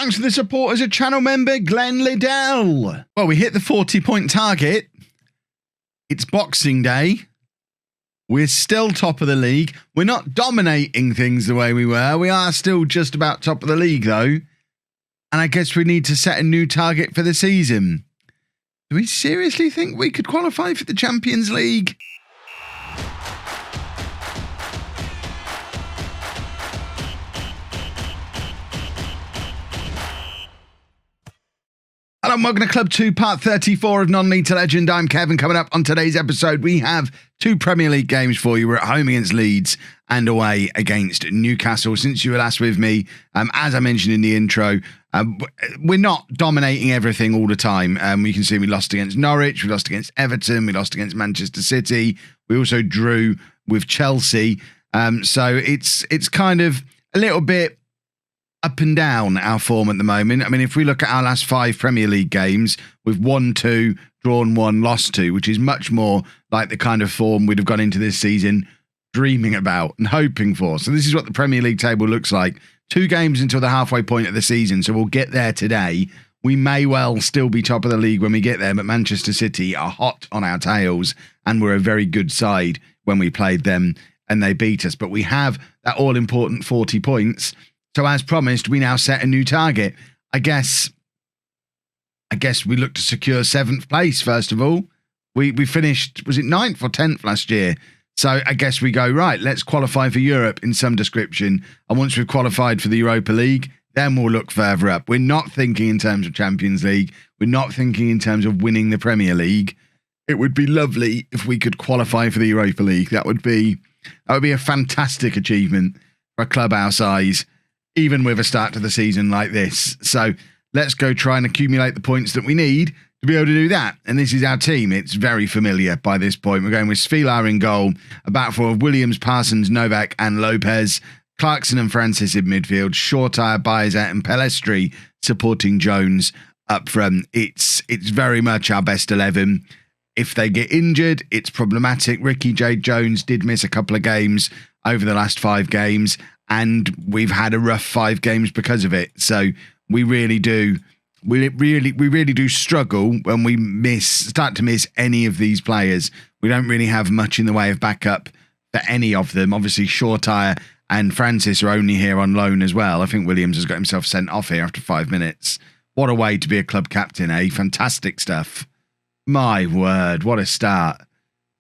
Thanks to the support as a channel member, Glenn Liddell. Well, we hit the 40-point target. It's Boxing Day. We're still top of the league. We're not dominating things the way we were. We are still just about top of the league, though. And I guess we need to set a new target for the season. Do we seriously think we could qualify for the Champions League? Hello and welcome to Club 2, part 34 of Non-League to Legend. I'm Kevin. Coming up on today's episode, we have two Premier League games for you. We're at home against Leeds and away against Newcastle. Since you were last with me, as I mentioned in the intro, we're not dominating everything all the time. You can see we lost against Norwich, we lost against Everton, we lost against Manchester City. We also drew with Chelsea. So it's kind of a little bit up and down, our form at the moment. I mean, if we look at our last 5 Premier League games, we've won 2, drawn 1, lost 2, which is much more like the kind of form we'd have gone into this season dreaming about and hoping for. So this is what the Premier League table looks like. 2 games until the halfway point of the season, so we'll get there today. We may well still be top of the league when we get there, but Manchester City are hot on our tails, and we're a very good side when we played them, and they beat us. But we have that all-important 40 points. So as promised, we now set a new target. I guess we look to secure 7th place, first of all. We finished, was it 9th or 10th last year? So I guess we go, right, let's qualify for Europe in some description. And once we've qualified for the Europa League, then we'll look further up. We're not thinking in terms of Champions League. We're not thinking in terms of winning the Premier League. It would be lovely if we could qualify for the Europa League. That would be a fantastic achievement for a club our size, even with a start to the season like this. So let's go try and accumulate the points that we need to be able to do that. And this is our team. It's very familiar by this point. We're going with Svilar in goal, a back four of Williams, Parsons, Novak and Lopez, Clarkson and Francis in midfield, Shortire, Bizer and Pelestri supporting Jones up front. It's very much our best 11. If they get injured, it's problematic. Ricky J. Jones did miss a couple of games over the last 5 games, and we've had a rough 5 games because of it. So we really do struggle when we start to miss any of these players. We don't really have much in the way of backup for any of them. Obviously, Shortire and Francis are only here on loan as well. I think Williams has got himself sent off here after 5 minutes. What a way to be a club captain, eh? Fantastic stuff. My word, what a start.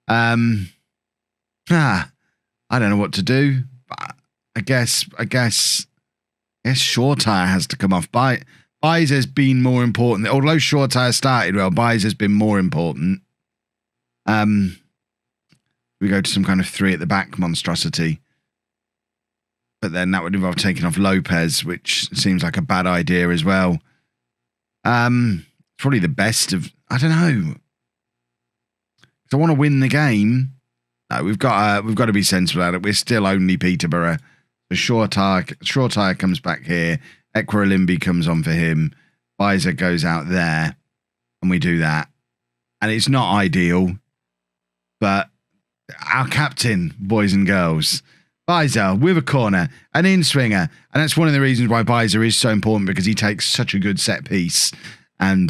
I don't know what to do. I guess Shortire has to come off. Bizer's been more important. Although Shortire started well, Bizer's been more important. We go to some kind of 3 at the back monstrosity. But then that would involve taking off Lopez, which seems like a bad idea as well. Probably the best of, I don't know. I want to win the game. No, we've got to be sensible about it. We're still only Peterborough. The Shortire comes back here. Ekwalimbi comes on for him. Bizer goes out there. And we do that. And it's not ideal. But our captain, boys and girls, Bizer with a corner, an in-swinger. And that's one of the reasons why Bizer is so important, because he takes such a good set piece and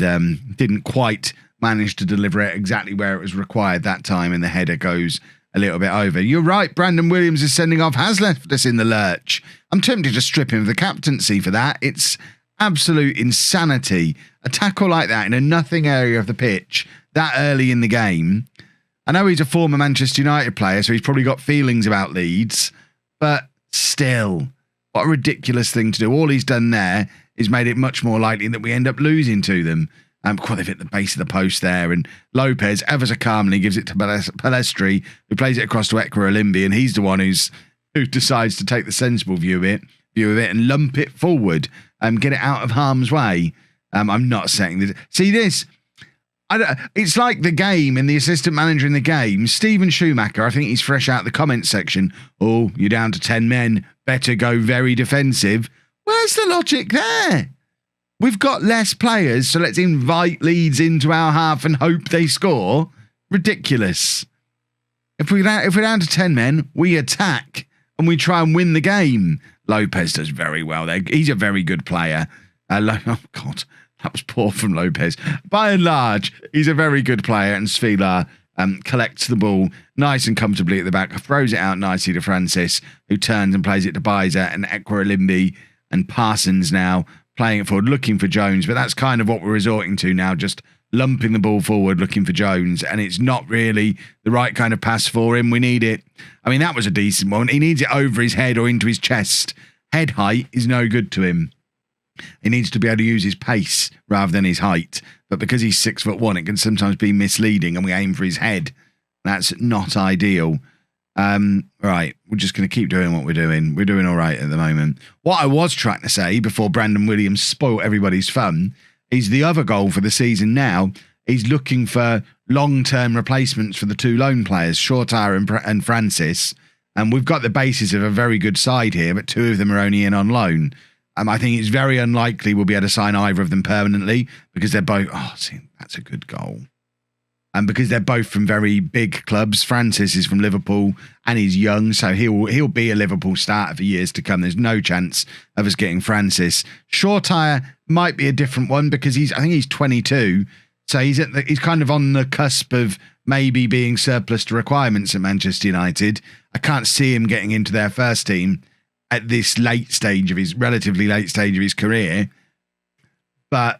didn't quite manage to deliver it exactly where it was required that time. And the header goes a little bit over. You're right, Brandon Williams is sending off, has left us in the lurch. I'm tempted to strip him of the captaincy for that. It's absolute insanity. A tackle like that in a nothing area of the pitch that early in the game. I know he's a former Manchester United player, so he's probably got feelings about Leeds, but still, what a ridiculous thing to do. All he's done there is made it much more likely that we end up losing to them. They've hit the base of the post there, and Lopez ever so calmly gives it to Pelestri, who plays it across to Ekwalimbi, and he's the one who decides to take the sensible view of it and lump it forward and get it out of harm's way. I'm not saying this. See this? It's like the game and the assistant manager in the game, Stephen Schumacher. I think he's fresh out the comments section. Oh, you're down to 10 men. Better go very defensive. Where's the logic there? We've got less players, so let's invite Leeds into our half and hope they score. Ridiculous. If we're down to 10 men, we attack and we try and win the game. Lopez does very well there. He's a very good player. Oh, God, that was poor from Lopez. By and large, he's a very good player, and Svilar collects the ball nice and comfortably at the back, throws it out nicely to Francis, who turns and plays it to Bizer and Ekwalimbi and Parsons now playing it forward, looking for Jones. But that's kind of what we're resorting to now, just lumping the ball forward, looking for Jones. And it's not really the right kind of pass for him. We need it. I mean, that was a decent one. He needs it over his head or into his chest. Head height is no good to him. He needs to be able to use his pace rather than his height. But because he's 6'1", it can sometimes be misleading, and we aim for his head. That's not ideal. Right, we're just going to keep doing what we're doing. We're doing all right at the moment. What I was trying to say before Brandon Williams spoilt everybody's fun is the other goal for the season now. He's looking for long-term replacements for the two loan players, Shortire and Francis. And we've got the basis of a very good side here, but two of them are only in on loan. I think it's very unlikely we'll be able to sign either of them permanently because they're both... Oh, see, that's a good goal. And because they're both from very big clubs. Francis is from Liverpool and he's young, so he'll be a Liverpool starter for years to come. There's no chance of us getting Francis. Shortire might be a different one because I think he's 22, so he's kind of on the cusp of maybe being surplus to requirements at Manchester United. I can't see him getting into their first team at this relatively late stage of his career. But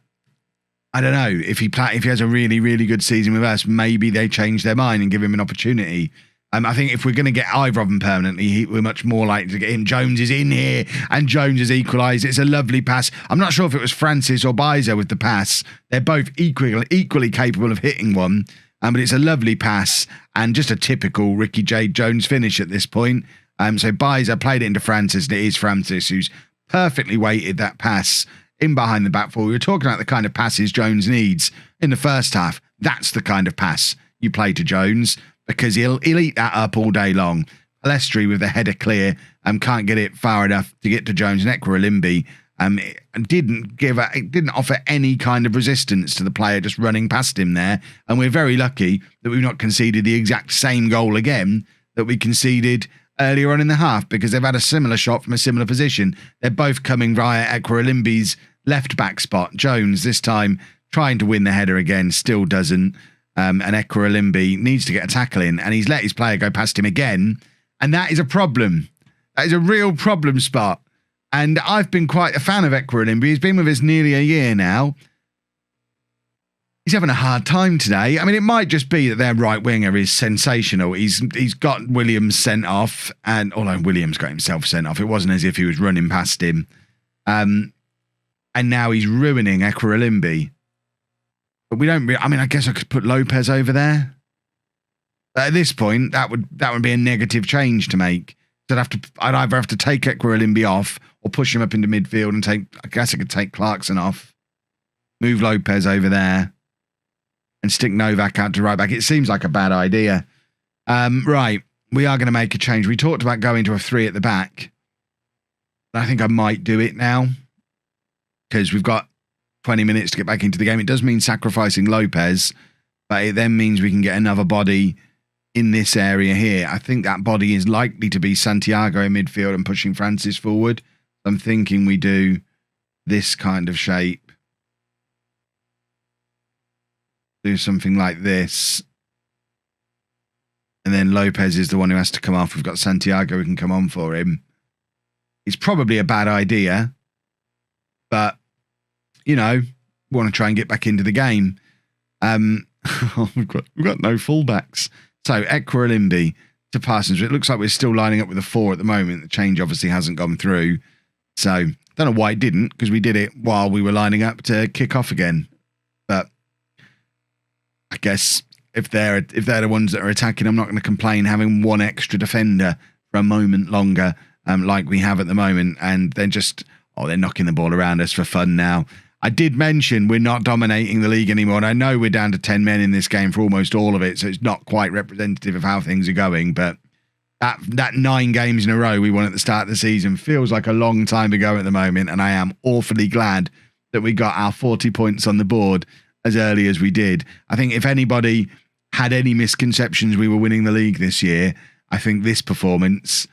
I don't know, if he has a really, really good season with us, maybe they change their mind and give him an opportunity. I think if we're going to get either of them permanently, we're much more likely to get him. Jones is in here and Jones has equalised. It's a lovely pass. I'm not sure if it was Francis or Bizer with the pass. They're both equally capable of hitting one. But it's a lovely pass and just a typical Ricky J. Jones finish at this point. So Bizer played it into Francis, and it is Francis who's perfectly weighted that pass in behind the back four. We were talking about the kind of passes Jones needs in the first half. That's the kind of pass you play to Jones because he'll eat that up all day long. Palestri with the header clear can't get it far enough to get to Jones. And Ekwalimbi didn't offer any kind of resistance to the player just running past him there. And we're very lucky that we've not conceded the exact same goal again that we conceded earlier on in the half, because they've had a similar shot from a similar position. They're both coming via Ekwalimbi's left back spot. Jones this time trying to win the header again, still doesn't. And Ekwalimbi needs to get a tackle in, and he's let his player go past him again. And that is a problem. That is a real problem spot. And I've been quite a fan of Ekwalimbi. He's been with us nearly a year now. He's having a hard time today. I mean, it might just be that their right winger is sensational. He's got Williams sent off, and although Williams got himself sent off, it wasn't as if he was running past him. And now he's ruining Ekwalimbi. But we don't. I mean, I guess I could put Lopez over there. But at this point, that would be a negative change to make. So I'd either have to take Ekwalimbi off or push him up into midfield and I guess I could take Clarkson off, move Lopez over there, and stick Novak out to right back. It seems like a bad idea. Right, we are going to make a change. We talked about going to a 3 at the back. I think I might do it now because we've got 20 minutes to get back into the game. It does mean sacrificing Lopez, but it then means we can get another body in this area here. I think that body is likely to be Santiago in midfield and pushing Francis forward. I'm thinking we do this kind of shape. Do something like this. And then Lopez is the one who has to come off. We've got Santiago who can come on for him. It's probably a bad idea, but, you know, we want to try and get back into the game. We've got no fullbacks. So Ekwalimbi to Parsons. It looks like we're still lining up with a 4 at the moment. The change obviously hasn't gone through. So don't know why it didn't, because we did it while we were lining up to kick off again. But I guess if they're the ones that are attacking, I'm not going to complain having one extra defender for a moment longer, like we have at the moment. And they're knocking the ball around us for fun now. I did mention we're not dominating the league anymore, and I know we're down to 10 men in this game for almost all of it, so it's not quite representative of how things are going, but that 9 games in a row we won at the start of the season feels like a long time ago at the moment, and I am awfully glad that we got our 40 points on the board as early as we did. I think if anybody had any misconceptions we were winning the league this year, I think this performance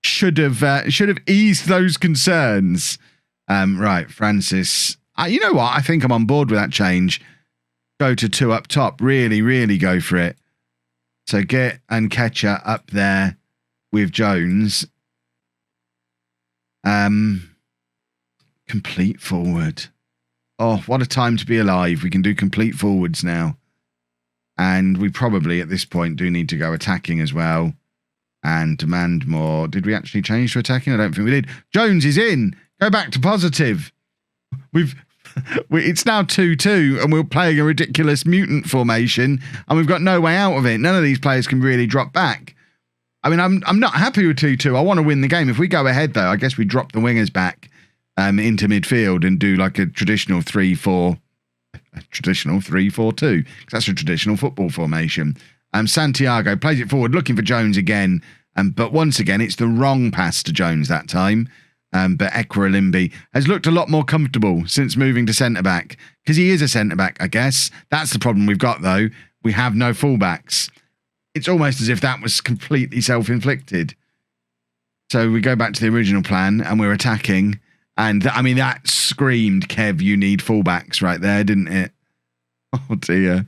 should have eased those concerns. Right, Francis You know what? I think I'm on board with that change. Go to 2 up top. Really, really go for it. So get Nketiah up there with Jones. Complete forward. Oh, what a time to be alive. We can do complete forwards now. And we probably, at this point, do need to go attacking as well. And demand more. Did we actually change to attacking? I don't think we did. Jones is in. Go back to positive. It's now 2-2 and we're playing a ridiculous mutant formation and we've got no way out of it. None of these players can really drop back. I mean, I'm not happy with 2-2. I want to win the game. If we go ahead, though, I guess we drop the wingers back into midfield and do like a traditional 3-4. A traditional 3-4-2. That's a traditional football formation. Santiago plays it forward, looking for Jones again. But once again, it's the wrong pass to Jones that time. But Ekwerelimbi has looked a lot more comfortable since moving to centre-back. Because he is a centre-back, I guess. That's the problem we've got, though. We have no full-backs. It's almost as if that was completely self-inflicted. So we go back to the original plan and we're attacking. And, I mean, that screamed, Kev, you need full-backs right there, didn't it? Oh, dear.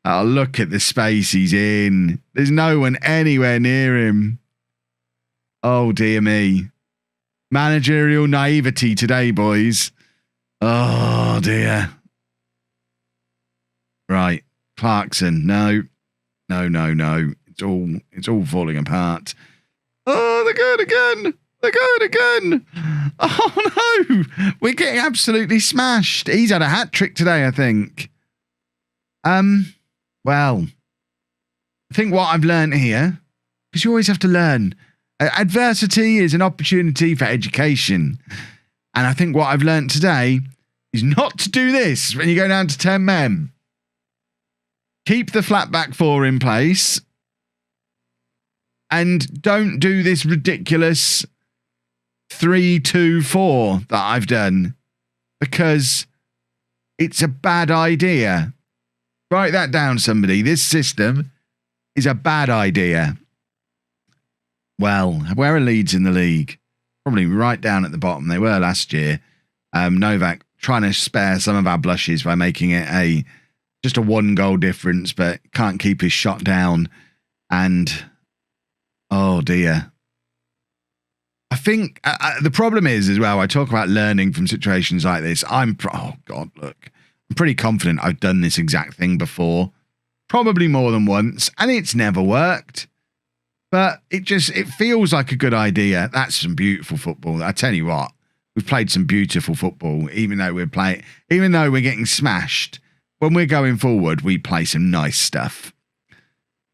Oh, look at the space he's in. There's no one anywhere near him. Oh, dear me. Managerial naivety today, boys. Oh, dear. Right. Clarkson. No. It's all falling apart. Oh, they're going again. They're going again. Oh, no. We're getting absolutely smashed. He's had a hat trick today, I think. Well, I think what I've learned here, because you always have to learn. Adversity is an opportunity for education. And I think what I've learned today is not to do this when you go down to 10 men. Keep the flat back 4 in place. And don't do this ridiculous 3-2-4 that I've done. Because it's a bad idea. Write that down, somebody. This system is a bad idea. Well, where are Leeds in the league? Probably right down at the bottom. They were last year. Novak trying to spare some of our blushes by making it just a 1-goal difference, but can't keep his shot down. And, oh dear. I think the problem is as well, I talk about learning from situations like this. Oh God, look. I'm pretty confident I've done this exact thing before. Probably more than once. And it's never worked. But it feels like a good idea. That's some beautiful football. I tell you what, we've played some beautiful football, even though we're getting smashed. When we're going forward, we play some nice stuff.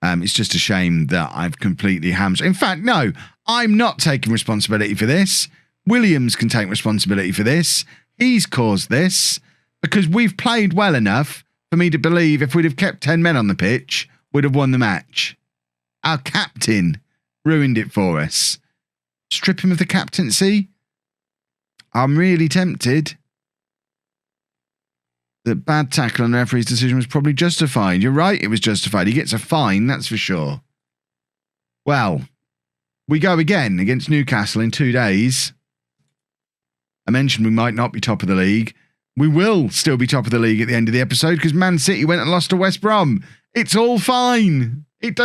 It's just a shame that I've completely hamstrung. In fact, no, I'm not taking responsibility for this. Williams can take responsibility for this. He's caused this because we've played well enough for me to believe if we'd have kept 10 men on the pitch, we'd have won the match. Our captain ruined it for us. Strip him of the captaincy? I'm really tempted. The bad tackle on the referee's decision was probably justified. You're right, it was justified. He gets a fine, that's for sure. Well, we go again against Newcastle in 2 days. I mentioned we might not be top of the league. We will still be top of the league at the end of the episode because Man City went and lost to West Brom. It's all fine. It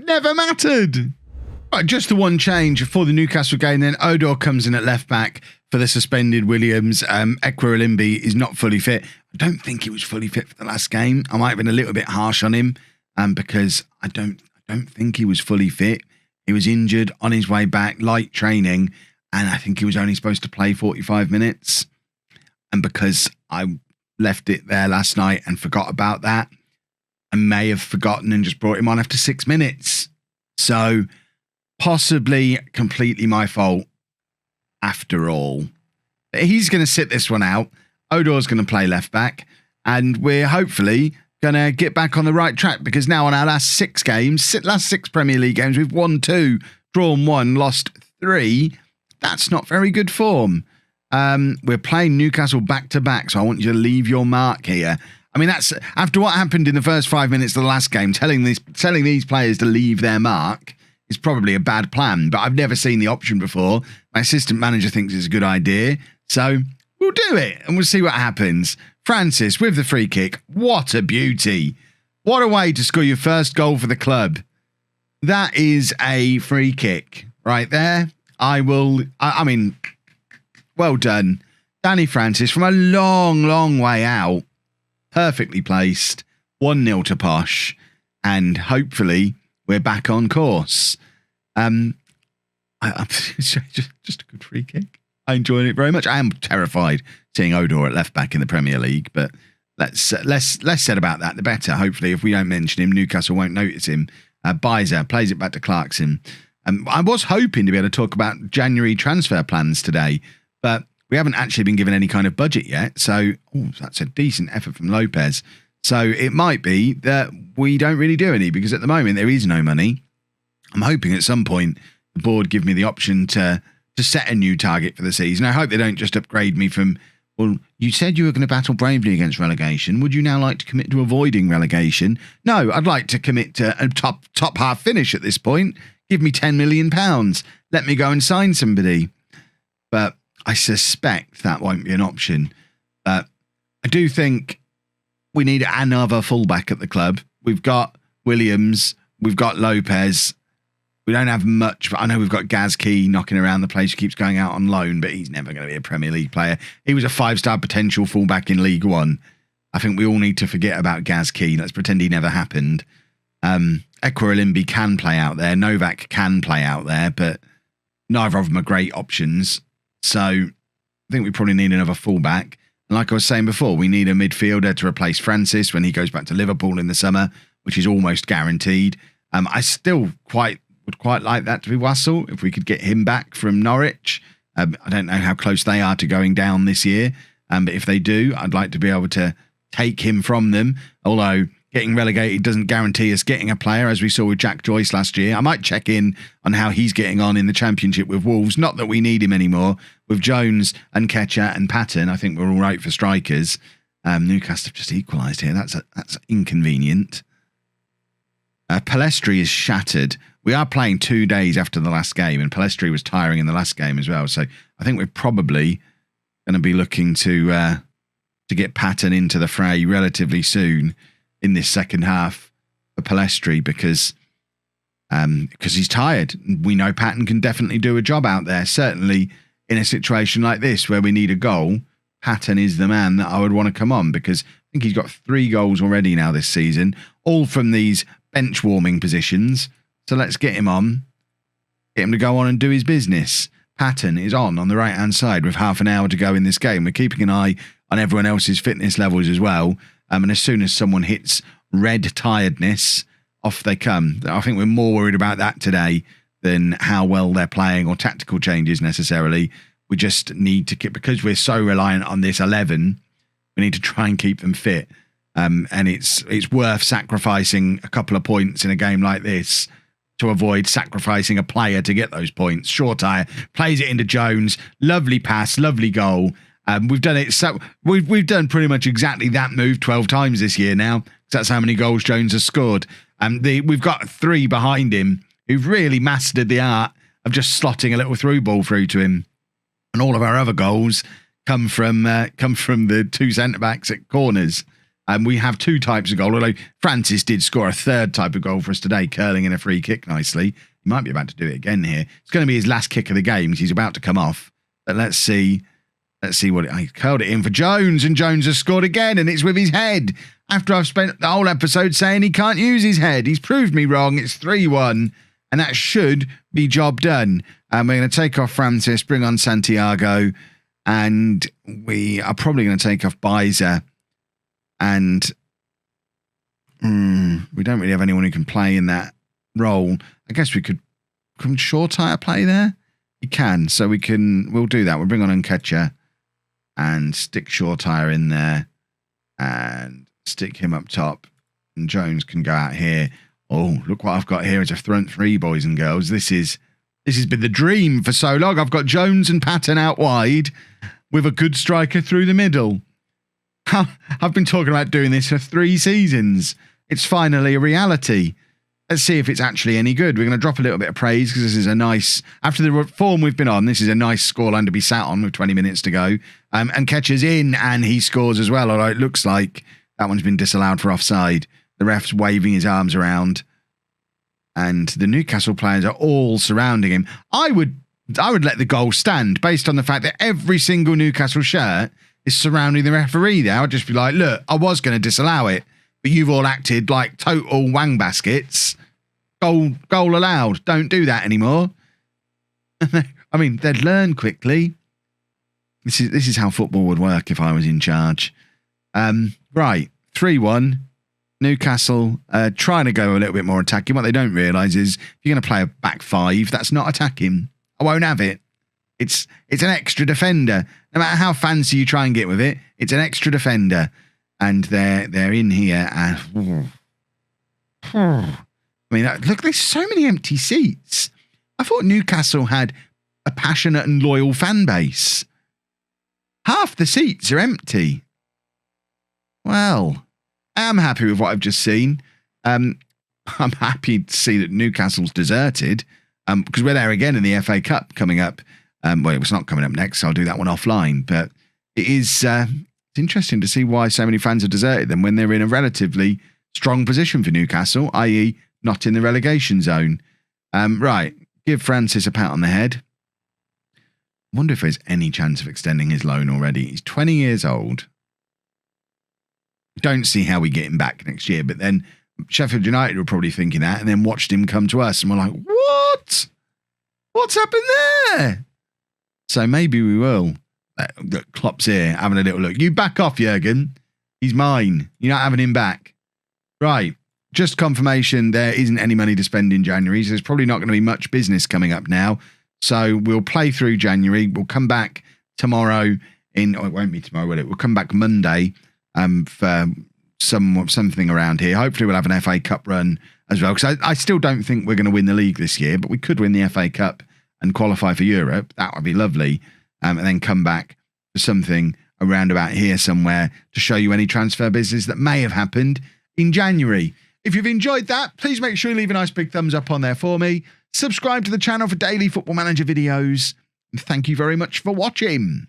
never mattered. Right, just the one change for the Newcastle game. Then Odor comes in at left back for the suspended Williams. Ekwerelimbi is not fully fit. I don't think he was fully fit for the last game. I might have been a little bit harsh on him because I don't think he was fully fit. He was injured on his way back, light training, and I think he was only supposed to play 45 minutes. And because I left it there last night and forgot about that, I may have forgotten and just brought him on after 6 minutes. So possibly completely my fault after all. But he's going to sit this one out. Odor's going to play left back. And we're hopefully going to get back on the right track because now on our last 6 Premier League games, we've won 2, drawn 1, lost 3. That's not very good form. We're playing Newcastle back-to-back, so I want you to leave your mark here. I mean, that's after what happened in the first 5 minutes of the last game, telling these players to leave their mark is probably a bad plan, but I've never seen the option before. My assistant manager thinks it's a good idea, so we'll do it and we'll see what happens. Francis with the free kick. What a beauty. What a way to score your first goal for the club. That is a free kick right there. I mean, well done. Danny Francis from a long, long way out. Perfectly placed. 1-0 to Posh. And hopefully we're back on course. Just a good free kick. I enjoyed it very much. I am terrified seeing Odor at left back in the Premier League, but less said about that, the better. Hopefully, if we don't mention him, Newcastle won't notice him. Bizer plays it back to Clarkson. I was hoping to be able to talk about January transfer plans today, but we haven't actually been given any kind of budget yet. So that's a decent effort from Lopez. So it might be that we don't really do any because at the moment there is no money. I'm hoping at some point the board give me the option to set a new target for the season. I hope they don't just upgrade me from, well, you said you were going to battle bravely against relegation. Would you now like to commit to avoiding relegation? No, I'd like to commit to a top half finish at this point. Give me £10 million. Let me go and sign somebody. But I suspect that won't be an option. But I do think we need another fullback at the club. We've got Williams. We've got Lopez. We don't have much, but I know we've got Gazkey knocking around the place. He keeps going out on loan, but he's never going to be a Premier League player. He was a 5-star potential fullback in League One. I think we all need to forget about Gazkey. Let's pretend he never happened. Ekwarimbi can play out there. Novak can play out there, but neither of them are great options. So I think we probably need another fullback. And like I was saying before, we need a midfielder to replace Francis when he goes back to Liverpool in the summer, which is almost guaranteed. I still would quite like that to be Wassel if we could get him back from Norwich. I don't know how close they are to going down this year, but if they do, I'd like to be able to take him from them. Although getting relegated doesn't guarantee us getting a player, as we saw with Jack Joyce last year. I might check in on how he's getting on in the Championship with Wolves. Not that we need him anymore. With Jones and Ketcher and Patton, I think we're all right for strikers. Newcastle have just equalised here. That's inconvenient. Palestri is shattered. We are playing 2 days after the last game, and Palestri was tiring in the last game as well. So I think we're probably going to be looking to get Patton into the fray relatively soon in this second half for Palestri because he's tired. We know Patton can definitely do a job out there. Certainly in a situation like this where we need a goal, Patton is the man that I would want to come on because I think he's got 3 goals already now this season, all from these bench warming positions. So let's get him on, get him to go on and do his business. Patton is on the right-hand side with half an hour to go in this game. We're keeping an eye on everyone else's fitness levels as well. And as soon as someone hits red tiredness, off they come. I think we're more worried about that today than how well they're playing or tactical changes necessarily. We just need to because we're so reliant on this 11, we need to try and keep them fit. And it's worth sacrificing a couple of points in a game like this to avoid sacrificing a player to get those points. Shortire plays it into Jones. Lovely pass, lovely goal. We've done it. So we've done pretty much exactly that move 12 times this year now. That's how many goals Jones has scored. We've got 3 behind him who've really mastered the art of just slotting a little through ball through to him. And all of our other goals come from the 2 centre backs at corners. We have 2 types of goal, although Francis did score a 3rd type of goal for us today, curling in a free kick nicely. He might be about to do it again here. It's going to be his last kick of the game because he's about to come off. But let's see what I curled it in for Jones, and Jones has scored again, and it's with his head. After I've spent the whole episode saying he can't use his head, he's proved me wrong. It's 3-1, and that should be job done. We're going to take off Francis, bring on Santiago, and we are probably going to take off Bizer. And we don't really have anyone who can play in that role. I guess we could. Can Shortire play there? He can, so we'll do that. We'll bring on Nketiah and stick Shortire in there and stick him up top. And Jones can go out here. Oh, look what I've got here as a front 3, boys and girls. This has been the dream for so long. I've got Jones and Patton out wide with a good striker through the middle. I've been talking about doing this for 3 seasons. It's finally a reality. let's see if it's actually any good. We're going to drop a little bit of praise because this is a nice, after the form we've been on, this is a nice scoreline to be sat on with 20 minutes to go. And Ketcher's in and he scores as well, although it looks like that one's been disallowed for offside. The ref's waving his arms around and the Newcastle players are all surrounding him. I would let the goal stand based on the fact that every single Newcastle shirt is surrounding the referee there. I'd just be like, look, I was going to disallow it, but you've all acted like total wang baskets. Goal allowed. Don't do that anymore. I mean, they'd learn quickly. This is how football would work if I was in charge. Right, 3-1. Newcastle trying to go a little bit more attacking. What they don't realise is if you're going to play a back five, that's not attacking. I won't have it. It's an extra defender. No matter how fancy you try and get with it, it's an extra defender. And they're in here. And, I mean, look, there's so many empty seats. I thought Newcastle had a passionate and loyal fan base. Half the seats are empty. Well, I am happy with what I've just seen. I'm happy to see that Newcastle's deserted because we're there again in the FA Cup coming up. Well, it's not coming up next, so I'll do that one offline. But it is it's interesting to see why so many fans have deserted them when they're in a relatively strong position for Newcastle, i.e. not in the relegation zone. Right, give Francis a pat on the head. I wonder if there's any chance of extending his loan already. He's 20 years old. Don't see how we get him back next year, but then Sheffield United were probably thinking that and then watched him come to us and we're like, what? What's happened there? So maybe we will. Look, Klopp's here having a little look. You back off, Jurgen. He's mine. You're not having him back. Right. Just confirmation there isn't any money to spend in January, so there's probably not going to be much business coming up now. So we'll play through January. We'll come back tomorrow it won't be tomorrow, will it? We'll come back Monday for something around here. Hopefully we'll have an FA Cup run as well, because I still don't think we're going to win the league this year, but we could win the FA Cup and qualify for Europe. That would be lovely. And then come back for something around about here somewhere to show you any transfer business that may have happened in January. If you've enjoyed that, please make sure you leave a nice big thumbs up on there for me. Subscribe to the channel for daily Football Manager videos. And thank you very much for watching.